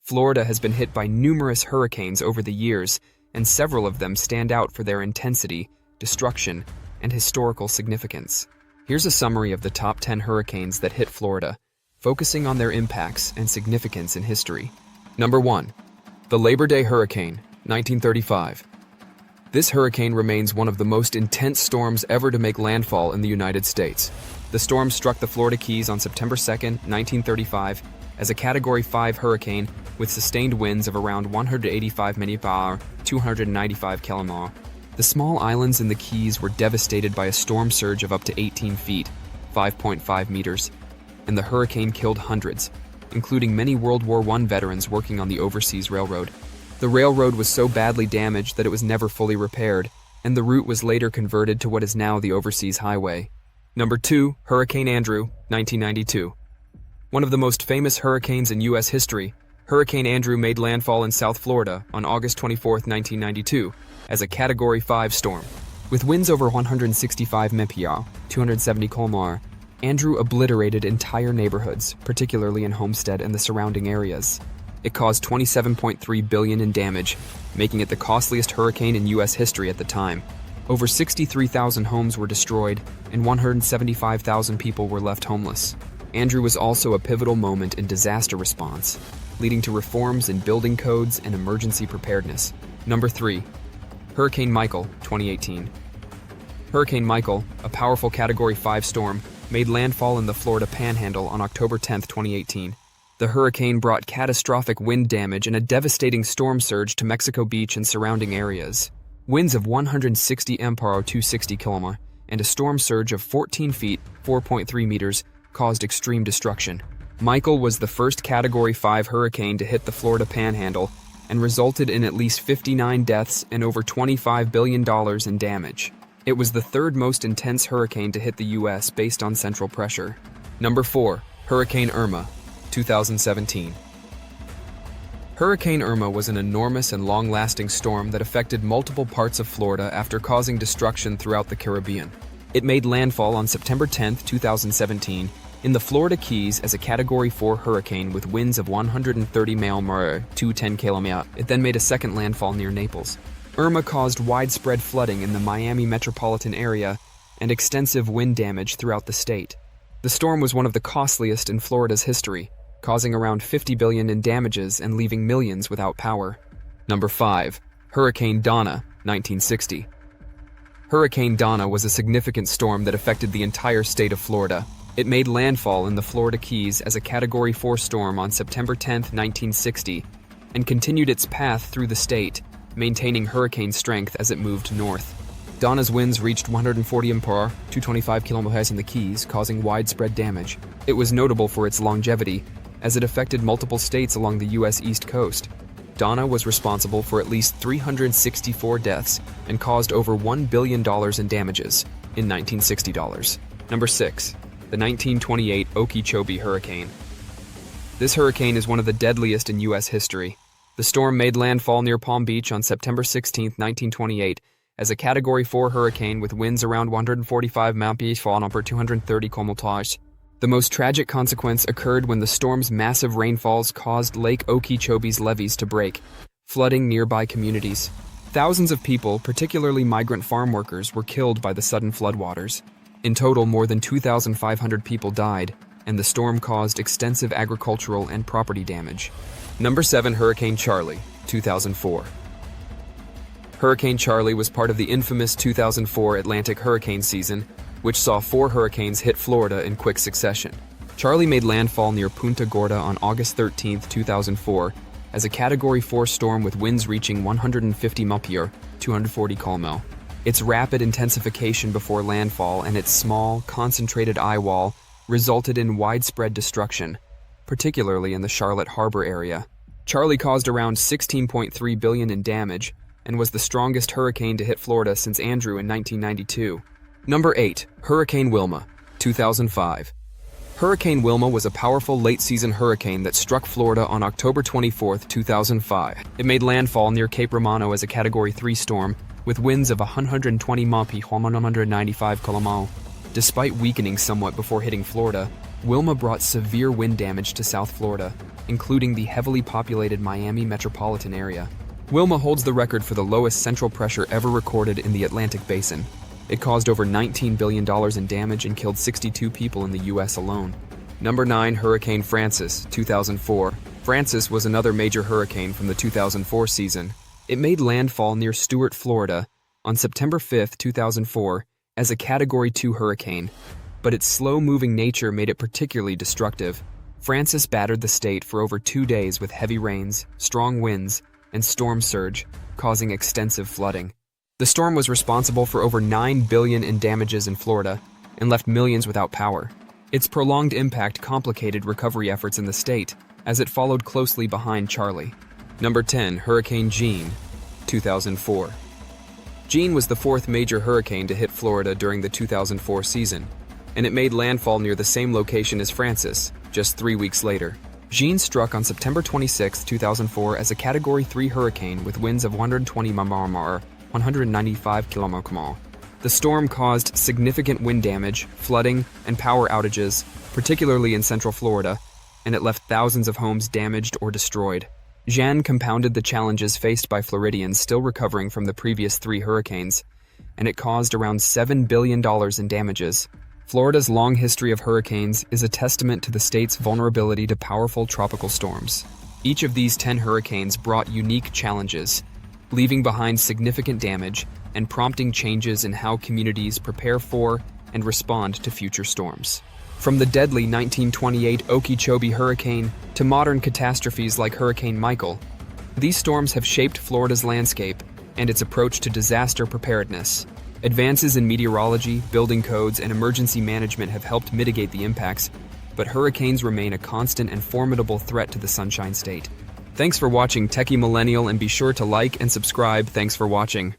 Florida has been hit by numerous hurricanes over the years, and several of them stand out for their intensity, destruction, and historical significance. Here's a summary of the top 10 hurricanes that hit Florida, focusing on their impacts and significance in history. Number 1. The Labor Day Hurricane, 1935. This hurricane remains one of the most intense storms ever to make landfall in the United States. The storm struck the Florida Keys on September 2, 1935, as a Category 5 hurricane with sustained winds of around 185 mph, 295 km/h. The small islands in the Keys were devastated by a storm surge of up to 18 feet, 5.5 meters, and the hurricane killed hundreds, including many World War I veterans working on the overseas railroad. The railroad was so badly damaged that it was never fully repaired, and the route was later converted to what is now the Overseas Highway. Number 2. Hurricane Andrew, 1992. One of the most famous hurricanes in U.S. history, Hurricane Andrew made landfall in South Florida on August 24, 1992, as a Category 5 storm. With winds over 165 mph, 270 km/h, Andrew obliterated entire neighborhoods, particularly in Homestead and the surrounding areas. It caused $27.3 billion in damage, making it the costliest hurricane in U.S. history at the time. Over 63,000 homes were destroyed, and 175,000 people were left homeless. Andrew was also a pivotal moment in disaster response, leading to reforms in building codes and emergency preparedness. Number 3. Hurricane Michael, 2018. Hurricane Michael, a powerful Category 5 storm, made landfall in the Florida Panhandle on October 10, 2018. The hurricane brought catastrophic wind damage and a devastating storm surge to Mexico Beach and surrounding areas. Winds of 160 mph, 260 km/h, and a storm surge of 14 feet, 4.3 meters, caused extreme destruction. Michael was the first Category 5 hurricane to hit the Florida Panhandle and resulted in at least 59 deaths and over $25 billion in damage. It was the third most intense hurricane to hit the U.S. based on central pressure. Number 4. Hurricane Irma, 2017. Hurricane Irma was an enormous and long-lasting storm that affected multiple parts of Florida after causing destruction throughout the Caribbean. It made landfall on September 10, 2017, in the Florida Keys as a Category 4 hurricane with winds of 130 mph, 210 km/h. It then made a second landfall near Naples. Irma caused widespread flooding in the Miami metropolitan area and extensive wind damage throughout the state. The storm was one of the costliest in Florida's history, causing around $50 billion in damages and leaving millions without power. Number 5. Hurricane Donna, 1960. Hurricane Donna was a significant storm that affected the entire state of Florida. It made landfall in the Florida Keys as a Category 4 storm on September 10, 1960, and continued its path through the state, maintaining hurricane strength as it moved north. Donna's winds reached 140 mph, 225 km/h in the Keys, causing widespread damage. It was notable for its longevity, as it affected multiple states along the U.S. East Coast. Donna was responsible for at least 364 deaths and caused over $1 billion in damages in 1960 dollars. Number 6. The 1928 Okeechobee Hurricane. This hurricane is one of the deadliest in U.S. history. The storm made landfall near Palm Beach on September 16, 1928, as a Category 4 hurricane with winds around 145 mph, 230 km/h. The most tragic consequence occurred when the storm's massive rainfalls caused Lake Okeechobee's levees to break, flooding nearby communities. Thousands of people, particularly migrant farm workers, were killed by the sudden floodwaters. In total, more than 2,500 people died, and the storm caused extensive agricultural and property damage. Number 7. Hurricane Charley, 2004. Hurricane Charley was part of the infamous 2004 Atlantic hurricane season, which saw 4 hurricanes hit Florida in quick succession. Charley made landfall near Punta Gorda on August 13, 2004, as a Category 4 storm with winds reaching 150 mph, 240 km/h. Its rapid intensification before landfall and its small, concentrated eye wall resulted in widespread destruction, particularly in the Charlotte Harbor area. Charley caused around $16.3 billion in damage and was the strongest hurricane to hit Florida since Andrew in 1992. Number 8. Hurricane Wilma, 2005. Hurricane Wilma was a powerful late-season hurricane that struck Florida on October 24, 2005. It made landfall near Cape Romano as a Category 3 storm with winds of 120 mph, 195 km/h. Despite weakening somewhat before hitting Florida, Wilma brought severe wind damage to South Florida, including the heavily populated Miami metropolitan area. Wilma holds the record for the lowest central pressure ever recorded in the Atlantic Basin. It caused over $19 billion in damage and killed 62 people in the U.S. alone. Number 9. Hurricane Francis, 2004. Francis was another major hurricane from the 2004 season. It made landfall near Stuart, Florida, on September 5, 2004, as a Category 2 hurricane, but its slow-moving nature made it particularly destructive. Francis battered the state for over 2 days with heavy rains, strong winds, and storm surge, causing extensive flooding. The storm was responsible for over $9 billion in damages in Florida and left millions without power. Its prolonged impact complicated recovery efforts in the state, as it followed closely behind Charley. Number 10. Hurricane Jeanne, 2004. Jeanne was the fourth major hurricane to hit Florida during the 2004 season, and it made landfall near the same location as Francis, just 3 weeks later. Jeanne struck on September 26, 2004 as a Category 3 hurricane with winds of 120 mph, 195 km/h. The storm caused significant wind damage, flooding, and power outages, particularly in central Florida, and it left thousands of homes damaged or destroyed. Jeanne compounded the challenges faced by Floridians still recovering from the previous 3 hurricanes, and it caused around $7 billion in damages. Florida's long history of hurricanes is a testament to the state's vulnerability to powerful tropical storms. Each of these 10 hurricanes brought unique challenges, leaving behind significant damage and prompting changes in how communities prepare for and respond to future storms. From the deadly 1928 Okeechobee hurricane to modern catastrophes like Hurricane Michael, these storms have shaped Florida's landscape and its approach to disaster preparedness. Advances in meteorology, building codes, and emergency management have helped mitigate the impacts, but hurricanes remain a constant and formidable threat to the Sunshine State. Thanks for watching, Techie Millennial, and be sure to like and subscribe. Thanks for watching.